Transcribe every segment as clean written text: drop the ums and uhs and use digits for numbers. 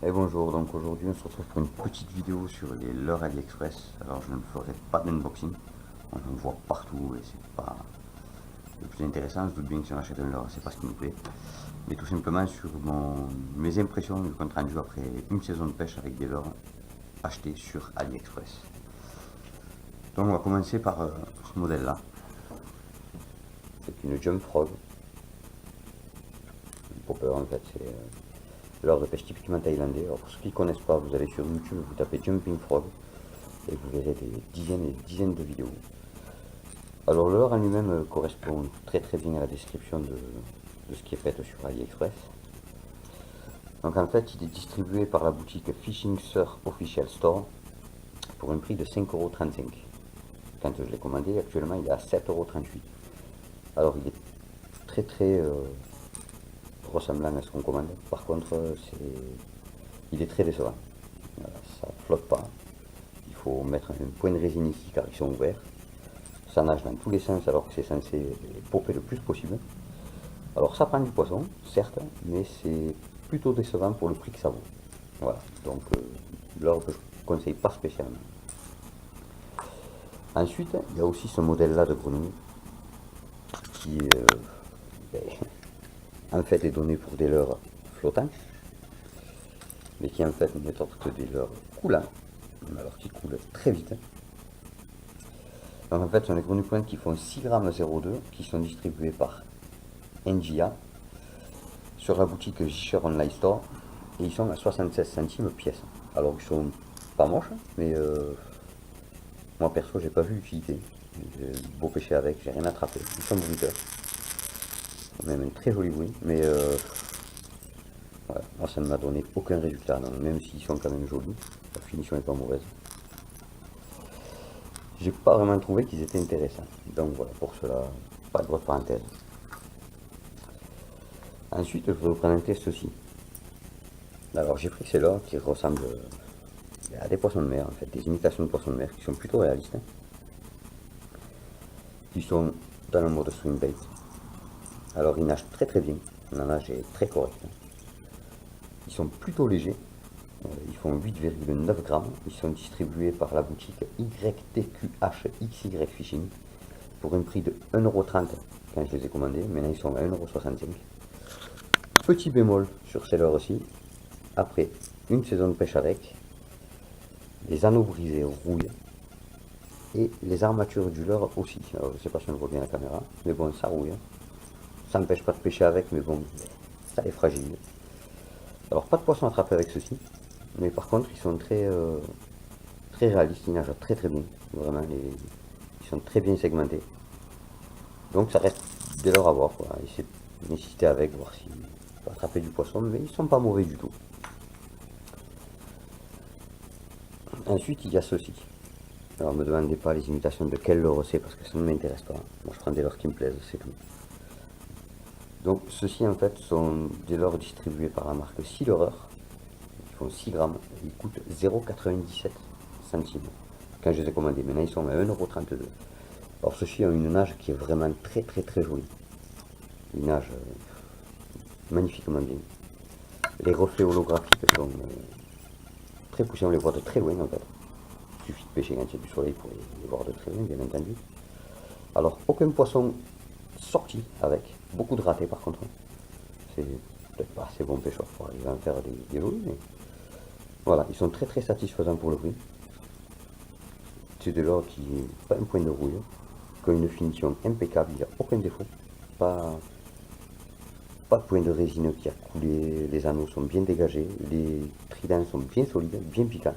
Et bonjour, donc aujourd'hui on se retrouve pour une petite vidéo sur les leurres AliExpress. Alors je ne ferai pas d'unboxing, on en voit partout et c'est pas le plus intéressant. Je doute bien que si on achète un leurre, c'est pas ce qui nous plaît. Mais tout simplement sur mes impressions du compte rendu après une saison de pêche avec des leurres achetés sur AliExpress. Donc on va commencer par ce modèle là. C'est une Jump Frog. Un popper en fait, c'est leurre de pêche typiquement thaïlandais. Alors pour ceux qui ne connaissent pas, vous allez sur YouTube, vous tapez Jumping Frog et vous verrez des dizaines et des dizaines de vidéos. Alors le leurre en lui-même correspond très bien à la description de ce qui est fait sur AliExpress. Donc en fait il est distribué par la boutique Fishing Sir Official Store pour un prix de 5,35 €. Quand je l'ai commandé, actuellement il est à 7,38 €. Alors il est très ressemblant à ce qu'on commande. Par contre il est très décevant. Voilà, ça flotte pas. Il faut mettre un point de résine ici car ils sont ouverts. Ça nage dans tous les sens alors que c'est censé popper le plus possible. Alors ça prend du poisson, certes, mais c'est plutôt décevant pour le prix que ça vaut. Voilà, donc leurre que je ne conseille pas spécialement. Ensuite, il y a aussi ce modèle-là de grenouille qui ben, en fait est donné pour des leurres flottants, mais qui en fait n'est autre que des leurres coulants, alors qui coulent très vite. Donc en fait, ce sont des grenouilles pointes qui font 6,02 g, qui sont distribuées par NGA sur la boutique Jisher Online Store, et ils sont à 76 centimes pièce. Alors ils sont pas moches, mais moi perso j'ai pas vu l'utilité. J'ai beau pêcher avec, j'ai rien attrapé. Ils sont bruiteurs, même un très joli bruit, mais voilà, moi ça ne m'a donné aucun résultat, donc, même s'ils sont quand même jolis, la finition est pas mauvaise. J'ai pas vraiment trouvé qu'ils étaient intéressants. Donc voilà, pour cela, pas de grosse parenthèse. Ensuite, je vais vous présenter ceci. Alors j'ai pris ceux-là qui ressemblent à des poissons de mer, en fait, des imitations de poissons de mer qui sont plutôt réalistes. Ils sont dans le mode swim bait. Alors ils nagent très bien, le nage est très correct. Ils sont plutôt légers, ils font 8,9 g. Ils sont distribués par la boutique YTQHXY Fishing pour un prix de 1,30 € quand je les ai commandés. Maintenant ils sont à 1,65 €. Petit bémol sur celle-là aussi, après une saison de pêche avec, les anneaux brisés rouillent et les armatures du leurre aussi. Alors, je ne sais pas si on voit bien la caméra, mais bon, ça rouille. Ça n'empêche pas de pêcher avec, mais bon, ça est fragile. Alors pas de poisson attrapé avec ceci, mais par contre ils sont très réalistes, ils nagent très bien. Vraiment, ils sont très bien segmentés. Donc ça reste des leurres à voir, quoi. Essayer d'insister avec, voir si on peut attraper du poisson, mais ils sont pas mauvais du tout. Ensuite, il y a ceci. Alors, ne me demandez pas les imitations de quel leurre c'est parce que ça ne m'intéresse pas. Moi, je prends des leurres qui me plaisent, c'est tout. Donc, ceux-ci, en fait, sont des leurres distribués par la marque Sealeureur. Ils font 6 grammes. Ils coûtent 0,97 centimes. Quand je les ai commandés, maintenant, ils sont à 1,32 €. Alors, ceux-ci ont une nage qui est vraiment très jolie. Ils nagent magnifiquement bien. Les reflets holographiques sont très poussés, on les voit de très loin, en fait. Il suffit de pêcher quand il y a du soleil pour les voir de très loin, bien entendu. Alors, aucun poisson sorti avec, beaucoup de ratés par contre. C'est peut-être pas assez bon pêcheur pour arriver à en faire des jolis, mais voilà, ils sont très satisfaisants pour le prix. C'est de l'or qui n'est pas un point de rouille, qui a une finition impeccable, il n'y a aucun défaut. Pas de point de résine qui a coulé, les anneaux sont bien dégagés, les tridents sont bien solides, bien piquants.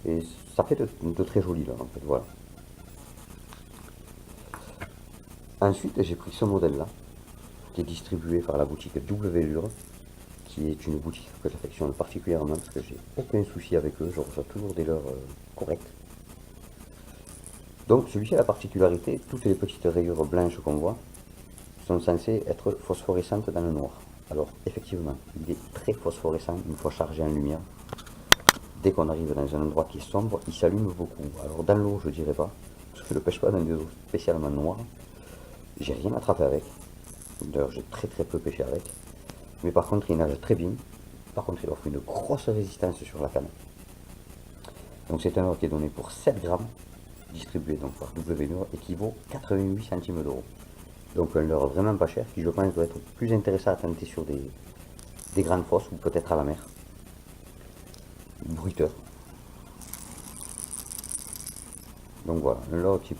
Et ça fait de très jolis là en fait, voilà. Ensuite j'ai pris ce modèle là, qui est distribué par la boutique W Lure, qui est une boutique que j'affectionne particulièrement parce que j'ai aucun souci avec eux, je reçois toujours des leurres corrects. Donc celui-ci a la particularité, toutes les petites rayures blanches qu'on voit sont censées être phosphorescentes dans le noir. Alors effectivement, il est très phosphorescent une fois chargé en lumière. Dès qu'on arrive dans un endroit qui est sombre, il s'allume beaucoup. Alors dans l'eau, je dirais pas, parce que je ne pêche pas dans des eaux spécialement noires. J'ai rien attrapé avec. D'ailleurs, j'ai très peu pêché avec. Mais par contre, il nage très bien. Par contre, il offre une grosse résistance sur la canne. Donc c'est un leurre qui est donné pour 7 grammes, distribué donc par W Leurre, et qui vaut 88 centimes d'euros. Donc un leurre vraiment pas cher, qui je pense doit être plus intéressant à tenter sur des grandes fosses, ou peut-être à la mer. Bruiteur. Donc voilà, un leurre qui est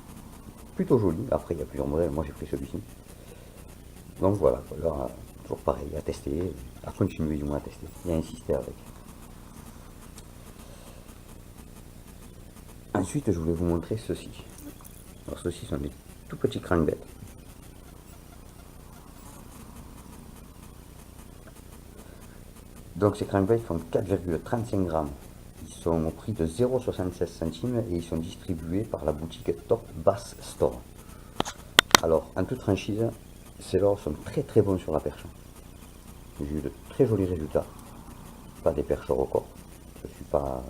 plutôt joli. Après, il y a plusieurs modèles, moi j'ai pris celui-ci. Donc voilà, leurre toujours pareil, à tester, à continuer du moins à tester, et à insister avec. Ensuite, je voulais vous montrer ceci. Alors ceux-ci sont des tout petits crankbaits. Donc ces crankbaits font 4,35 grammes. Ils sont au prix de 0,76 centimes et ils sont distribués par la boutique Top Bass Store. Alors, en toute franchise, ces leurres sont très très bons sur la perche. J'ai eu de très jolis résultats. Pas des perches records. Je ne suis pas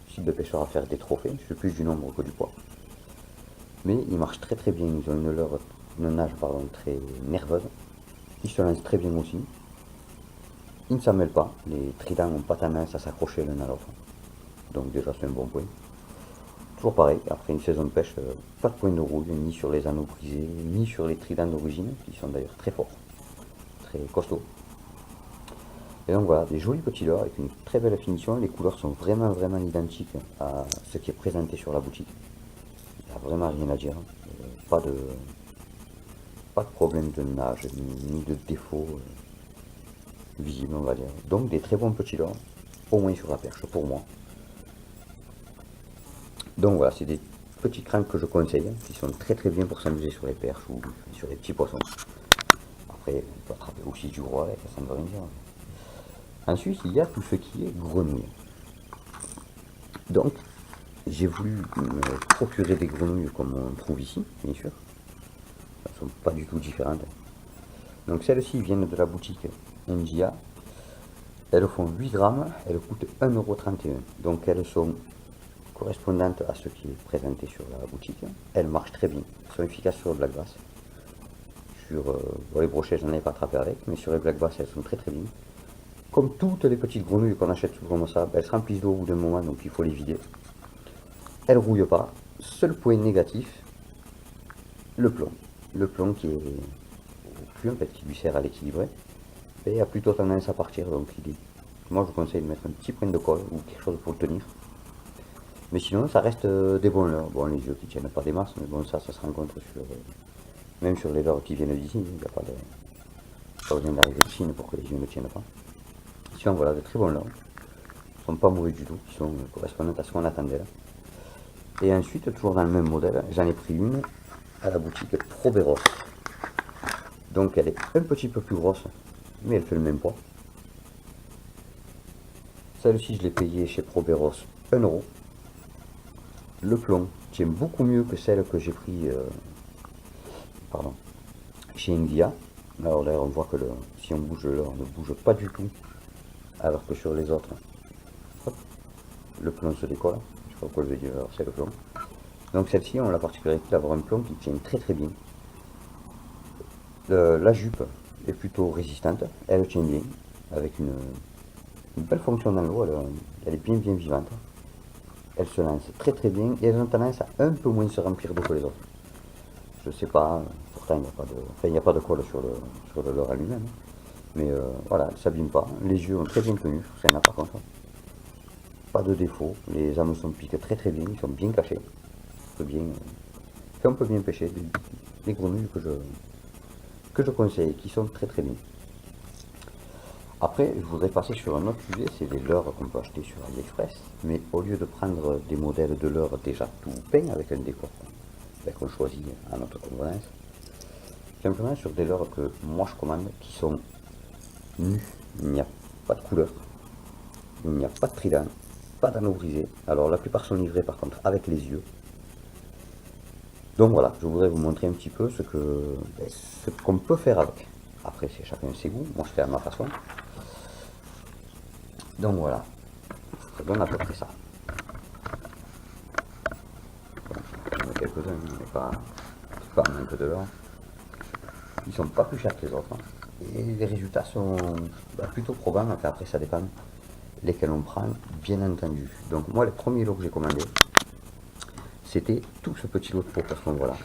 type de pêcheur à faire des trophées, je suis plus du nombre que du poids. Mais ils marchent très très bien, ils ont une nage très nerveuse. Ils se lancent très bien aussi. Ils ne s'en mêlent pas, les tridents n'ont pas tendance à s'accrocher l'un à l'autre. Donc déjà c'est un bon point. Toujours pareil, après une saison de pêche, pas de point de rouille, ni sur les anneaux brisés, ni sur les tridents d'origine, qui sont d'ailleurs très forts, très costauds. Et donc voilà, des jolis petits leurres avec une très belle finition. Les couleurs sont vraiment vraiment identiques à ce qui est présenté sur la boutique. Il n'y a vraiment rien à dire. Pas de problème de nage, ni de défaut visible, on va dire. Donc des très bons petits leurres, au moins sur la perche, pour moi. Donc voilà, c'est des petits cranks que je conseille, qui sont très très bien pour s'amuser sur les perches ou sur les petits poissons. Après, on peut attraper aussi du gros avec, ça ne veut rien dire. Ensuite, il y a tout ce qui est grenouille. Donc, j'ai voulu me procurer des grenouilles comme on trouve ici, bien sûr. Elles ne sont pas du tout différentes. Donc celles-ci viennent de la boutique Ngia. Elles font 8 grammes, elles coûtent 1,31 €. Donc elles sont correspondantes à ce qui est présenté sur la boutique. Elles marchent très bien, elles sont efficaces sur le black bass. Sur les brochets, j'en avais pas attrapé avec, mais sur les black bass, elles sont très très bien. Comme toutes les petites grenouilles qu'on achète souvent comme ça, elles se remplissent d'eau au bout d'un moment, donc il faut les vider. Elles rouillent pas. Seul point négatif, le plomb. Le plomb qui est au cul, en fait, qui lui sert à l'équilibrer, et a plutôt tendance à partir, donc moi je vous conseille de mettre un petit point de colle ou quelque chose pour le tenir. Mais sinon, ça reste des bons leurres. Bon, les yeux qui tiennent pas des masses, mais bon, ça se rencontre même sur les leurres qui viennent d'ici. Il n'y a pas besoin d'arriver de Chine pour que les yeux ne tiennent pas. Sinon, voilà, de très bons leurres. Ils ne sont pas mauvais du tout, ils sont correspondants à ce qu'on attendait là. Et ensuite, toujours dans le même modèle, j'en ai pris une à la boutique Proberos. Donc elle est un petit peu plus grosse, mais elle fait le même poids. Celle-ci, je l'ai payée chez Proberos 1 €. Le plomb tient beaucoup mieux que celle que j'ai pris chez Invia. Alors là, on voit que si on bouge le leurre, on ne bouge pas du tout, alors que sur les autres, hop, le plomb se décolle. Je sais pas pourquoi je vais dire, c'est le plomb. Donc celle-ci, on a la particularité d'avoir un plomb qui tient très très bien. La jupe est plutôt résistante, elle tient bien, avec une belle fonction dans l'eau, elle est bien vivante. Elle se lance très très bien et elle a tendance à un peu moins se remplir d'eau que les autres. Je sais pas, pourtant il n'y a pas de colle sur le leurre à lui-même. Mais voilà, elle ne s'abîme pas. Les yeux ont très bien tenu, ça n'a par contre. Pas de défaut, les hameçons piquent très très bien, ils sont bien cachés. On peut bien pêcher des grenouilles que je conseille, qui sont très très bien. Après, je voudrais passer sur un autre sujet, c'est les leurres qu'on peut acheter sur AliExpress, mais au lieu de prendre des modèles de leurres déjà tout peints avec un décor qu'on choisit à notre convenance, simplement sur des leurres que moi je commande qui sont nus, il n'y a pas de couleur, il n'y a pas de trident, pas d'anneau brisé. Alors la plupart sont livrés par contre avec les yeux. Donc voilà, je voudrais vous montrer un petit peu ce qu'on peut faire avec. Après c'est chacun ses goûts, moi je fais à ma façon. Donc voilà, ça donne à peu près ça. J'en ai quelques-uns, mais pas un peu de l'or. Ils sont pas plus chers que les autres. Et les résultats sont plutôt probants, enfin après ça dépend lesquels on prend, bien entendu. Donc moi, le premier lot que j'ai commandé, c'était tout ce petit lot de poppers qu'on voit là.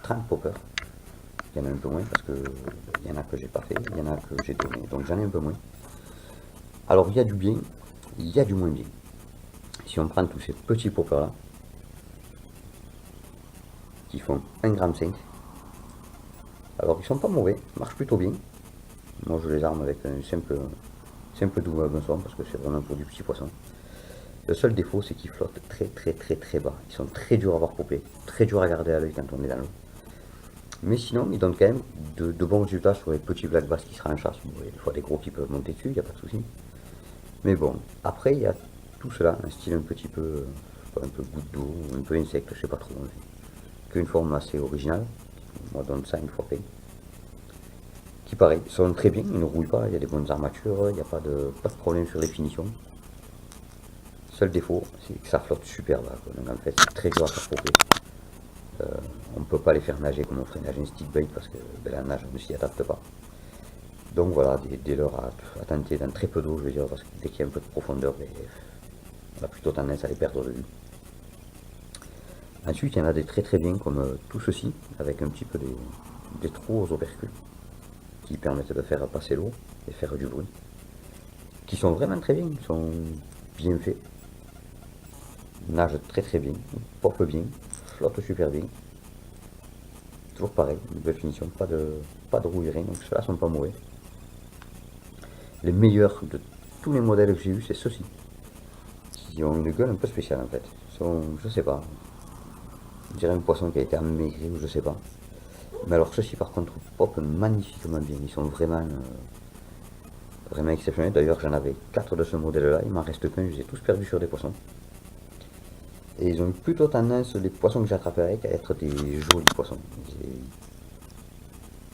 30 poppers. Il y en a un peu moins parce que il y en a que j'ai pas fait, il y en a que j'ai donné, donc j'en ai un peu moins. Alors il y a du bien, il y a du moins bien. Si on prend tous ces petits poppers là, qui font 1,5 g, alors ils sont pas mauvais, ils marchent plutôt bien. Moi je les arme avec un simple double hameçon parce que c'est vraiment pour du petit poisson. Le seul défaut c'est qu'ils flottent très bas. Ils sont très durs à voir popper, très durs à garder à l'œil quand on est dans l'eau. Mais sinon, ils donnent quand même de bons résultats sur les petits black bass qui sera en chasse. Bon, il y a des fois des gros qui peuvent monter dessus, il n'y a pas de souci. Mais bon, après il y a tout cela, un style un petit peu, un peu goutte d'eau, un peu insecte, je sais pas trop. Qu'une forme assez originale, moi donne ça une fois fait. Qui pareil, sonne très bien, ils ne rouillent pas, il y a des bonnes armatures, il n'y a pas de problème sur les finitions. Seul défaut, c'est que ça flotte super bas. Donc en fait, c'est très dur à faire popper. On ne peut pas les faire nager comme on ferait nager un stick bait parce que la nage ne s'y adapte pas. Donc voilà, des leurres à tenter dans très peu d'eau, je veux dire, parce que dès qu'il y a un peu de profondeur, on a plutôt tendance à les perdre de vue. Ensuite, il y en a des très bien comme tout ceci, avec un petit peu des trous aux opercules qui permettent de faire passer l'eau et faire du bruit, qui sont vraiment très bien, ils sont bien faits, nagent très bien, popent bien, flottent super bien. Toujours pareil, une belle finition, pas de rouillerie, donc ceux-là sont pas mauvais. Les meilleurs de tous les modèles que j'ai eu, c'est ceux-ci, qui ont une gueule un peu spéciale en fait. Ils sont, je sais pas, je dirais un poisson qui a été amaigri ou je sais pas. Mais alors ceux-ci par contre popent magnifiquement bien, ils sont vraiment exceptionnels. D'ailleurs j'en avais 4 de ce modèle-là, il m'en reste qu'un, je les ai tous perdus sur des poissons. Et ils ont eu plutôt tendance, les poissons que j'ai attrapés avec, à être des jolis poissons.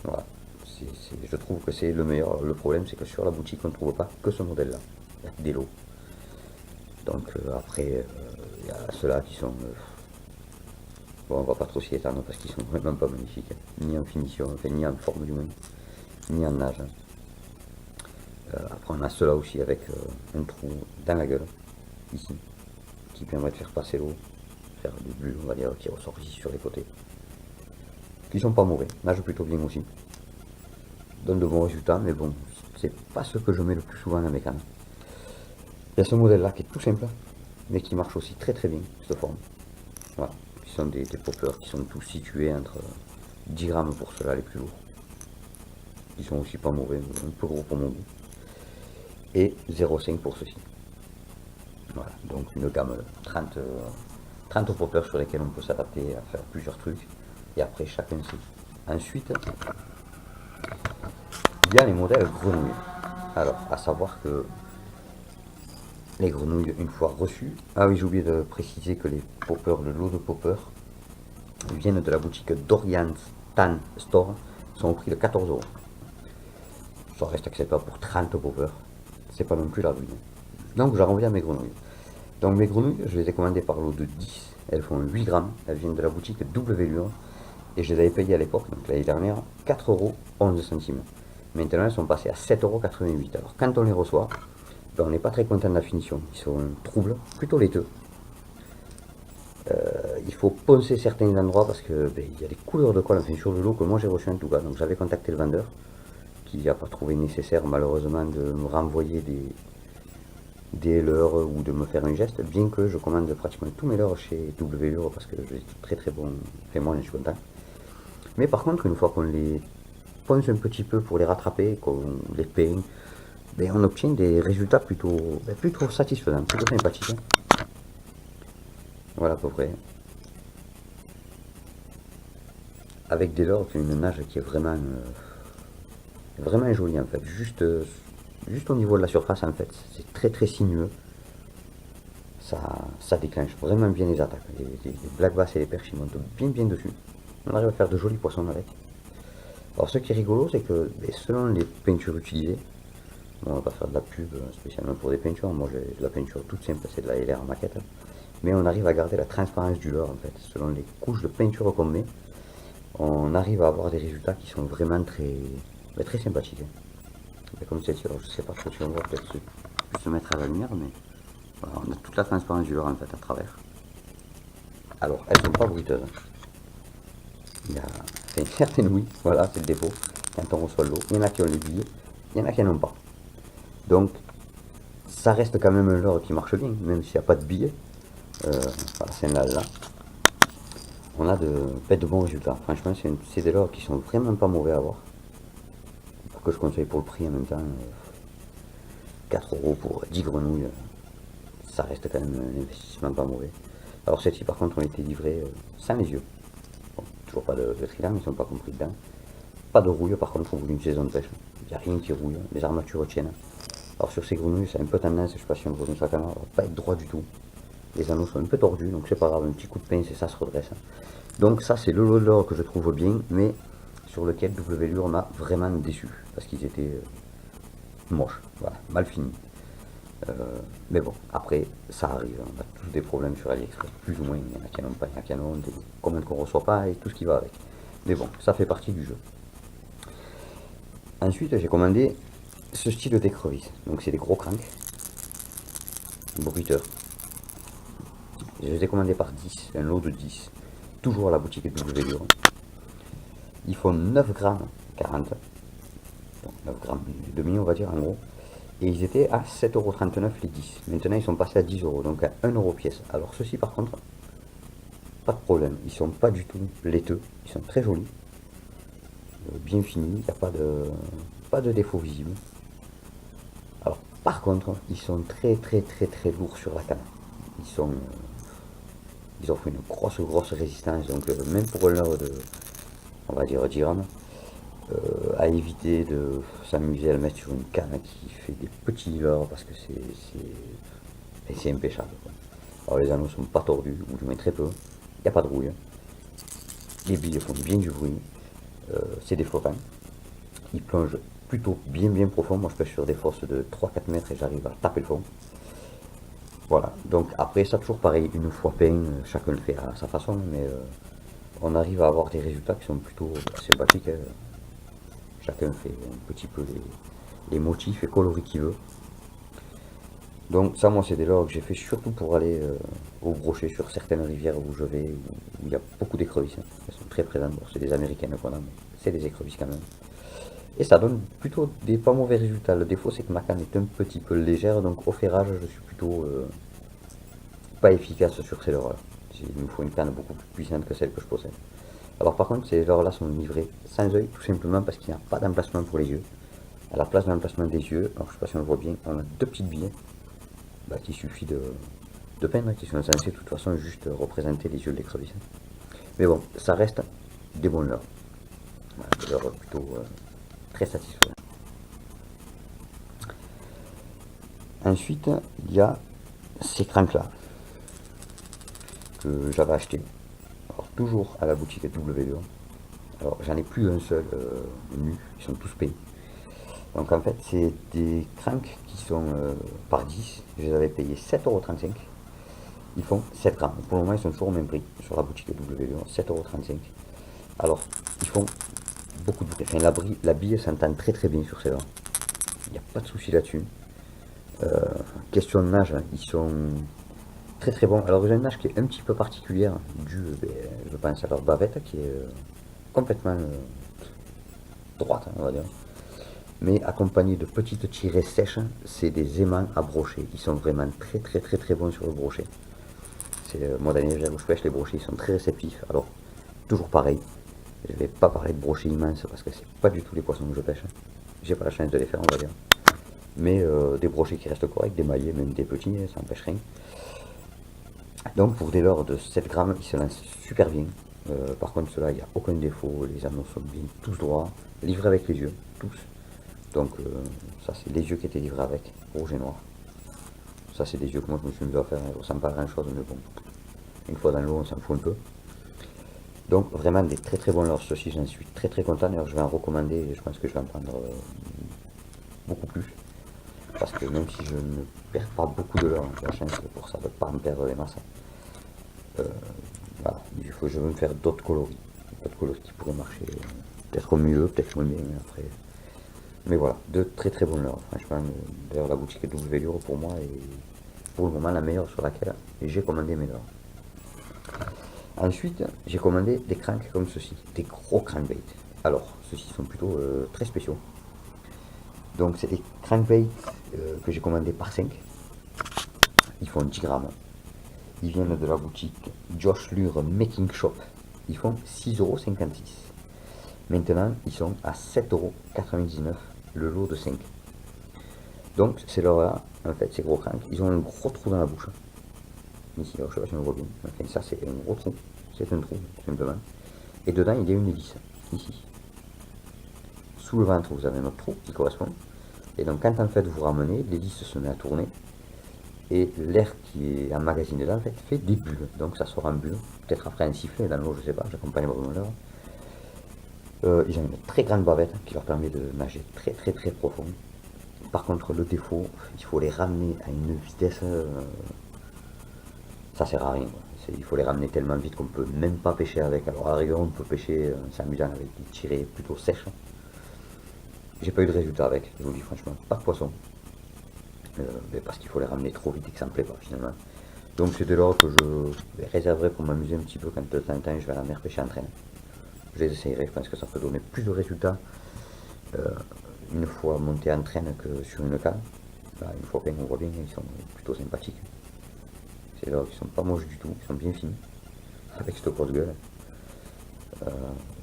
Voilà. Je trouve que c'est le meilleur. Alors, le problème, c'est que sur la boutique, on ne trouve pas que ce modèle-là. Il y a des lots. Donc après, il y a ceux-là qui sont... bon, on va pas trop s'y étendre parce qu'ils sont vraiment pas magnifiques. Ni en finition, enfin, ni en forme du moins, ni en nage. Après, on a ceux-là aussi avec un trou dans la gueule, ici, qui permet de faire passer l'eau, faire des bulles, on va dire, qui ressortent ici sur les côtés. Qui sont pas mauvais, nagent plutôt bien aussi. Donne de bons résultats, mais bon, c'est pas ce que je mets le plus souvent dans mes cannes. Il y a ce modèle là qui est tout simple, mais qui marche aussi très bien, cette forme. Voilà, qui sont des poppers qui sont tous situés entre 10 grammes pour ceux-là les plus lourds. Ils sont aussi pas mauvais, un peu gros pour mon goût. Et 0,5 pour ceux-ci. Voilà, donc une gamme 30 poppers sur lesquels on peut s'adapter à faire plusieurs trucs. Et après chacun sait. Ensuite, il y a les modèles grenouilles. Alors, à savoir que les grenouilles, une fois reçues... Ah oui, j'ai oublié de préciser que les poppers, le lot de poppers, viennent de la boutique d'Orient Tan Store, sont au prix de 14 euros. Ça reste acceptable pour 30 poppers. C'est pas non plus la ruine. Donc, j'en reviens à mes grenouilles. Donc, mes grenouilles, je les ai commandées par lot de 10. Elles font 8 grammes. Elles viennent de la boutique Double Lure. Et je les avais payées à l'époque, donc l'année dernière, 4 euros 11 centimes. Maintenant, elles sont passées à 7,88 euros. Alors, quand on les reçoit, ben, on n'est pas très content de la finition. Ils sont troubles, plutôt laiteux. Il faut poncer certains endroits parce que ben, il y a des couleurs de colle enfin, sur le lot que moi j'ai reçu en tout cas. Donc, j'avais contacté le vendeur qui n'a pas trouvé nécessaire, malheureusement, de me renvoyer des leurres ou de me faire un geste, bien que je commande pratiquement tous mes leurres chez W parce que j'ai très bon. Enfin, moi, je suis content. Mais par contre, une fois qu'on les ponce un petit peu pour les rattraper, qu'on les peint, ben, on obtient des résultats plutôt satisfaisants, plutôt sympathiques. Voilà à peu près. Avec des leurres, une nage qui est vraiment jolie en fait. Juste au niveau de la surface en fait, c'est très sinueux. Ça déclenche vraiment bien les attaques. Les black bass et les perches ils montent bien dessus. On arrive à faire de jolis poissons avec. Alors ce qui est rigolo, c'est que selon les peintures utilisées, bon, on va pas faire de la pub spécialement pour des peintures, moi j'ai de la peinture toute simple, c'est de la LR maquette, mais on arrive à garder la transparence du leurre en fait. Selon les couches de peinture qu'on met, on arrive à avoir des résultats qui sont vraiment Mais très sympathique. Et comme celle-ci, alors je sais pas trop si on voit, peut-être plus se mettre à la lumière, mais voilà, on a toute la transparence du leurre en fait à travers. Alors, elles sont pas bruiteuses. Il y a enfin, certaines oui, voilà, c'est le défaut. Quand on reçoit l'eau, il y en a qui ont les billets, il y en a qui n'en ont pas. Donc, ça reste quand même un leurre qui marche bien, même s'il n'y a pas de billets. Voilà, c'est là. On a de bons résultats. Franchement, c'est des leurres qui sont vraiment pas mauvais à avoir. Que je conseille pour le prix en même temps. 4 euros pour 10 grenouilles, ça reste quand même un investissement pas mauvais. Alors celles-ci par contre ont été livrées sans les yeux. Bon, toujours pas de trilang, ils sont pas compris dedans. Pas de rouille par contre au bout d'une saison de pêche. Il n'y a rien qui rouille, les armatures tiennent. Alors sur ces grenouilles, c'est un peu tendance, je sais pas si on voit sur la caméra, pas être droit du tout. Les anneaux sont un peu tordus, donc c'est pas grave, un petit coup de pince et ça se redresse. Donc ça c'est le lot de l'or que je trouve bien, mais sur lequel WLure m'a vraiment déçu, parce qu'ils étaient moches, voilà, mal finis. Mais bon, après, ça arrive, on a tous des problèmes sur AliExpress, plus ou moins, il y en a qui n'en ont pas, il y en a qui en ont, des commandes qu'on ne reçoit pas et tout ce qui va avec. Mais bon, ça fait partie du jeu. Ensuite, j'ai commandé ce style d'écrevisse, donc c'est des gros cranks, bruiteurs. Je les ai commandés par 10, un lot de 10, toujours à la boutique WLure. Ils font 9 grammes 40, donc 9 grammes et demi on va dire en gros. Et ils étaient à 7,39€ les 10. Maintenant ils sont passés à 10 euros, donc à 1 euro pièce. Alors ceux-ci par contre, pas de problème. Ils sont pas du tout laiteux. Ils sont très jolis. Bien finis. Il n'y a pas de défaut visible. Alors par contre, ils sont très lourds sur la canne. Ils offrent une grosse résistance. Donc même pour l'heure de, on va dire 10 grammes, à éviter de s'amuser à le mettre sur une canne qui fait des petits leurres parce que c'est impêchable. Quoi. Alors les anneaux sont pas tordus, ou du moins très peu, il n'y a pas de rouille. Les billes font bien du bruit, c'est des flottants. Ils plongent plutôt bien profond, moi je pêche sur des fosses de 3-4 mètres et j'arrive à taper le fond. Voilà, donc après ça toujours pareil, une fois peint, chacun le fait à sa façon, mais on arrive à avoir des résultats qui sont plutôt sympathiques. Chacun fait un petit peu les motifs et coloris qu'il veut. Donc ça, moi, c'est des leurres que j'ai fait surtout pour aller au brochet sur certaines rivières où je vais, où il y a beaucoup d'écrevisses. Elles sont très présentes. Bon, c'est des américaines qu'on a, mais c'est des écrevisses quand même. Et ça donne plutôt des pas mauvais résultats. Le défaut, c'est que ma canne est un petit peu légère, donc au ferrage, je suis plutôt pas efficace sur ces leurres-là. Il me faut une canne beaucoup plus puissante que celle que je possède. Alors par contre, ces leurres-là sont livrées sans œil, tout simplement parce qu'il n'y a pas d'emplacement pour les yeux. À la place de l'emplacement des yeux, alors je ne sais pas si on le voit bien, on a deux petites billes qu'il suffit de peindre, qui sont censées de toute façon juste représenter les yeux de l'écrevisse. Mais bon, ça reste des bons leurres. Voilà, des leurres plutôt très satisfaisants. Ensuite, il y a ces cranks-là que j'avais acheté. Alors, toujours à la boutique WLure. Alors, j'en ai plus un seul nu, ils sont tous payés. Donc en fait, c'est des cranks qui sont par 10. Je les avais payés 7,35€. Ils font 7 grammes. Pour le moment, ils sont toujours au même prix sur la boutique WLure, 7,35€. Alors, ils font beaucoup de bruit. Enfin, la bille s'entend très bien sur ces dents. Il n'y a pas de souci là-dessus. Question de nage, ils sont très bons. Alors, j'ai une nage qui est un petit peu particulière, due, je pense, à leur bavette qui est complètement droite, on va dire. Mais accompagné de petites tirées sèches, c'est des aimants à brocher. Ils sont vraiment très bons sur le brochet. C'est moi dans les rivières où je pêche, les brochets ils sont très réceptifs. Alors, toujours pareil, je vais pas parler de brochets immenses parce que c'est pas du tout les poissons que je pêche. J'ai pas la chance de les faire, on va dire. Mais des brochets qui restent corrects, des maillets, même des petits, ça n'empêche rien. Donc pour des leurres de 7 grammes, ils se lancent super bien. Par contre, ceux-là, il n'y a aucun défaut. Les anneaux sont bien tous droits, livrés avec les yeux, tous. Donc ça c'est les yeux qui étaient livrés avec, rouge et noir. Ça c'est des yeux que moi je me suis mis à faire, ils ne ressemblent pas à grand chose, mais bon, une fois dans l'eau on s'en fout un peu. Donc vraiment des très bons leurres, ceux-ci j'en suis très content, d'ailleurs je vais en recommander et je pense que je vais en prendre beaucoup plus. Parce que même si je ne perds pas beaucoup de leurres, j'ai la chance pour ça de ne pas en perdre les masses. Voilà, je veux me faire d'autres coloris qui pourraient marcher peut-être mieux, peut-être moins bien, mais après Mais voilà, de très très bonnes leurres. Franchement, d'ailleurs la boutique W Lure pour moi est pour le moment la meilleure sur laquelle j'ai commandé mes leurres. Ensuite, j'ai commandé des cranks comme ceci, des gros crankbaits. Alors, ceux-ci sont plutôt très spéciaux. Donc, c'est des crankbaits que j'ai commandés par 5. Ils font 10 grammes. Ils viennent de la boutique Josh Lure Making Shop. Ils font 6,56 €. Maintenant, ils sont à 7,99 € le lot de 5. Donc, ces leurres-là, en fait, ces gros cranks, ils ont un gros trou dans la bouche. Ici, alors, je sais pas si on voit bien. Enfin, ça, c'est un gros trou. C'est un trou, simplement. Et dedans, il y a une hélice, ici. Sous le ventre, vous avez un autre trou qui correspond. Et donc, quand en fait vous ramenez, l'hélice se met à tourner. Et l'air qui est emmagasiné là, en fait, fait des bulles. Donc, ça sort en bulles. Peut-être après un sifflet dans l'eau, je sais pas. J'accompagne vraiment l'heure. Ils ont une très grande bavette qui leur permet de nager très très très profond. Par contre, le défaut, il faut les ramener à une vitesse, ça sert à rien. Il faut les ramener tellement vite qu'on peut même pas pêcher avec. Alors à la rigueur, on peut pêcher, c'est amusant avec des tirées plutôt sèches. J'ai pas eu de résultat avec, je vous dis franchement, pas de poisson. Mais parce qu'il faut les ramener trop vite et que ça me plaît pas finalement. Donc c'est de l'or que je réserverai pour m'amuser un petit peu quand de temps en temps je vais à la mer pêcher en traîne. Je les essayerai, je pense que ça peut donner plus de résultats une fois monté en traîne que sur une canne. Là, une fois qu'on voit bien, ils sont plutôt sympathiques. C'est là qu'ils sont pas moches du tout, ils sont bien finis, avec cette grosse gueule.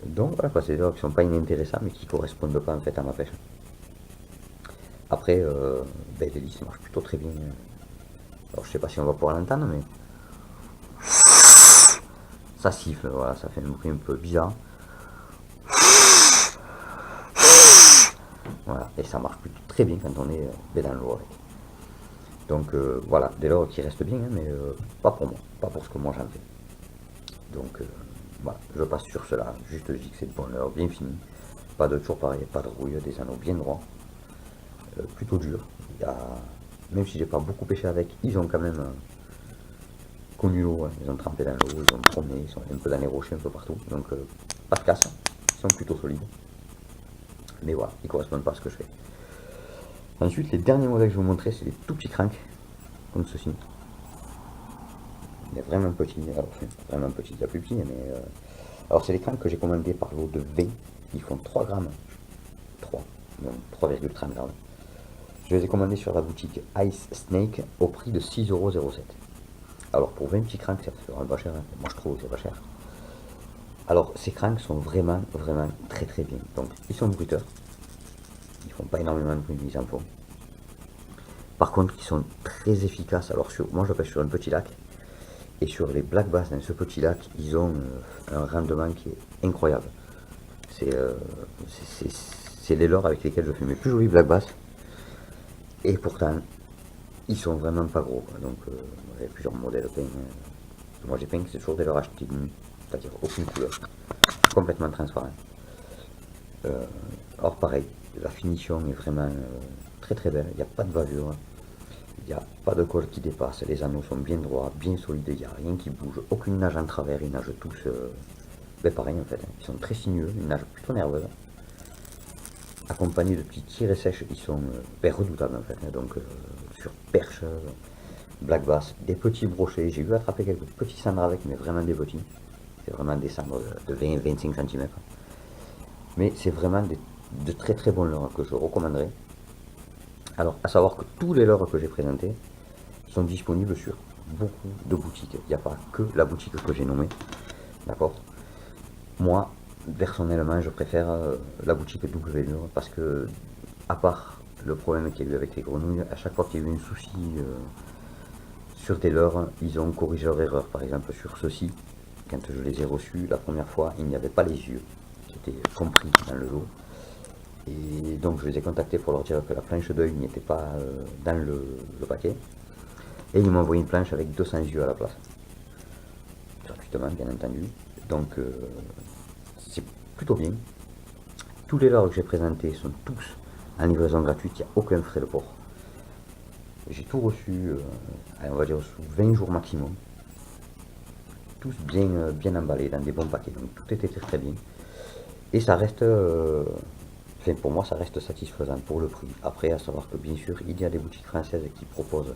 Donc voilà quoi, c'est des leurres qui sont pas inintéressants mais qui correspondent pas en fait à ma pêche. Après, l'hélice marche plutôt très bien. Alors je sais pas si on va pouvoir l'entendre mais ça siffle, voilà, ça fait un bruit un peu bizarre. Voilà, et ça marche plutôt très bien quand on est dans l'eau avec. Donc voilà, des leurres qui restent bien, hein, mais pas pour moi, pas pour ce que moi j'en fais. Donc voilà, je passe sur cela, juste je dis que c'est de bonne leurre, bien fini. Pas de toujours pareil, pas de rouille, des anneaux bien droits, plutôt durs. Même si j'ai pas beaucoup pêché avec, ils ont quand même connu l'eau, hein. Ils ont trempé dans l'eau, ils ont promené, ils sont un peu dans les rochers un peu partout, donc pas de casse, ils sont plutôt solides. Mais voilà, ils correspondent pas à ce que je fais. Ensuite, les derniers modèles que je vais vous montrer, c'est des tout petits cranks, comme ceci. Il est vraiment petit, alors vraiment petit, il y a plus petit, mais alors c'est les cranks que j'ai commandés par lot de 20, ils font 3 grammes, 3, donc 3,30 grammes. Je les ai commandés sur la boutique Ice Snake au prix de 6,07 €. Alors pour 20 petits cranks, ça fait vraiment pas cher, hein. Moi je trouve que c'est pas cher. Alors ces cranks sont vraiment, vraiment très très bien. Donc ils sont bruiteurs, ils font pas énormément de bruit, mais ils en font. Par contre, ils sont très efficaces. Alors moi je pêche sur un petit lac, et sur les black bass dans ce petit lac, ils ont un rendement qui est incroyable. C'est les leurres avec lesquels je fais mes plus jolis black bass. Et pourtant, ils sont vraiment pas gros, quoi. Donc, il y a plusieurs modèles peints. Moi, j'ai peint que c'est toujours des leurres achetés de nuit, c'est-à-dire aucune couleur, complètement transparent. Or, pareil, la finition est vraiment très très belle. Il n'y a pas de bavure, il n'y a pas de colle qui dépasse. Les anneaux sont bien droits, bien solides, il n'y a rien qui bouge, aucune nage en travers. Ils nagent tous, pareil en fait. Hein. Ils sont très sinueux, ils nagent plutôt nerveux. Accompagnés de petits tirets sèches, ils sont redoutables en fait. Hein. Donc, sur perche, black bass, des petits brochets. J'ai eu attraper quelques petits cendres avec, mais vraiment des petits. C'est vraiment des cendres de 20-25 cm. Mais c'est vraiment de très très bons leurres que je recommanderais. Alors, à savoir que tous les leurres que j'ai présentés sont disponibles sur beaucoup de boutiques. Il n'y a pas que la boutique que j'ai nommée. D'accord. Moi, personnellement, je préfère la boutique W Lure parce que, à part le problème qu'il y a eu avec les grenouilles, à chaque fois qu'il y a eu un souci sur des leurres, ils ont corrigé leur erreur. Par exemple, sur ceux-ci, quand je les ai reçus la première fois, il n'y avait pas les yeux qui étaient compris dans le lot. Et donc, je les ai contactés pour leur dire que la planche d'œil n'était pas dans le paquet. Et ils m'ont envoyé une planche avec 200 yeux à la place. Gratuitement, bien entendu. Donc, c'est plutôt bien. Tous les leurres que j'ai présentés sont tous en livraison gratuite, il n'y a aucun frais de port. J'ai tout reçu, on va dire sous 20 jours maximum. Tous bien emballés dans des bons paquets, donc tout était très bien. Et ça reste enfin, pour moi, ça reste satisfaisant pour le prix. Après, à savoir que bien sûr, il y a des boutiques françaises qui proposent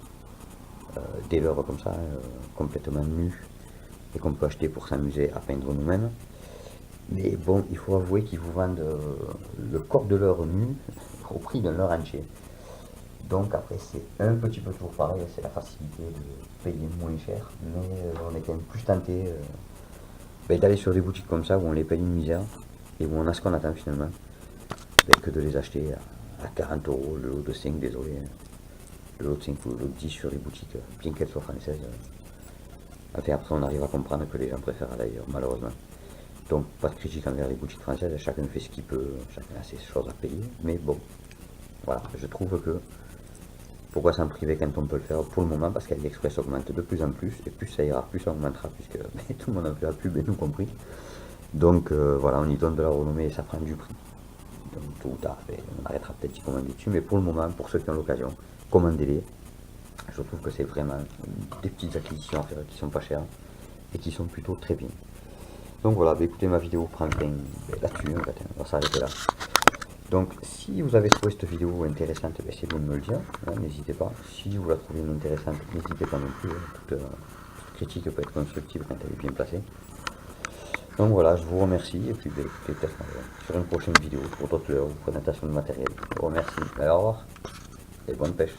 des leurres comme ça, complètement nus, et qu'on peut acheter pour s'amuser à peindre nous-mêmes. Mais bon, il faut avouer qu'ils vous vendent le corps de leurre nu au prix d'un leurre entier. Donc après, c'est un petit peu toujours pareil, c'est la facilité de payer moins cher, mais on est quand même plus tenté d'aller sur des boutiques comme ça où on les paye une misère et où on a ce qu'on attend finalement, que de les acheter à 40 euros le lot de 5, désolé, le lot de 5 ou le lot de 10 sur les boutiques, bien qu'elles soient françaises. Enfin, après, on arrive à comprendre que les gens préfèrent d'ailleurs, malheureusement. Donc, pas de critique envers les boutiques françaises, chacun fait ce qu'il peut, chacun a ses choses à payer, mais bon, voilà, je trouve que pourquoi s'en priver quand on peut le faire pour le moment, parce qu'AliExpress augmente de plus en plus, et plus ça ira, plus ça augmentera, puisque tout le monde a fait la pub, et nous compris. Donc voilà, on y donne de la renommée et ça prend du prix. Donc tôt ou tard, on arrêtera peut-être d'y commander dessus, mais pour le moment, pour ceux qui ont l'occasion, commandez-les. Je trouve que c'est vraiment des petites acquisitions à faire qui sont pas chères et qui sont plutôt très bien. Donc voilà, écoutez, ma vidéo prend fin là-dessus, en fait, on va s'arrêter là. Donc si vous avez trouvé cette vidéo intéressante, essayez de me le dire, hein, n'hésitez pas. Si vous la trouvez intéressante, n'hésitez pas non plus, toute critique peut être constructive quand elle est bien placée. Donc voilà, je vous remercie, et puis écoutez, peut-être sur une prochaine vidéo pour d'autres présentation de matériel. Je vous remercie, au revoir, et bonne pêche.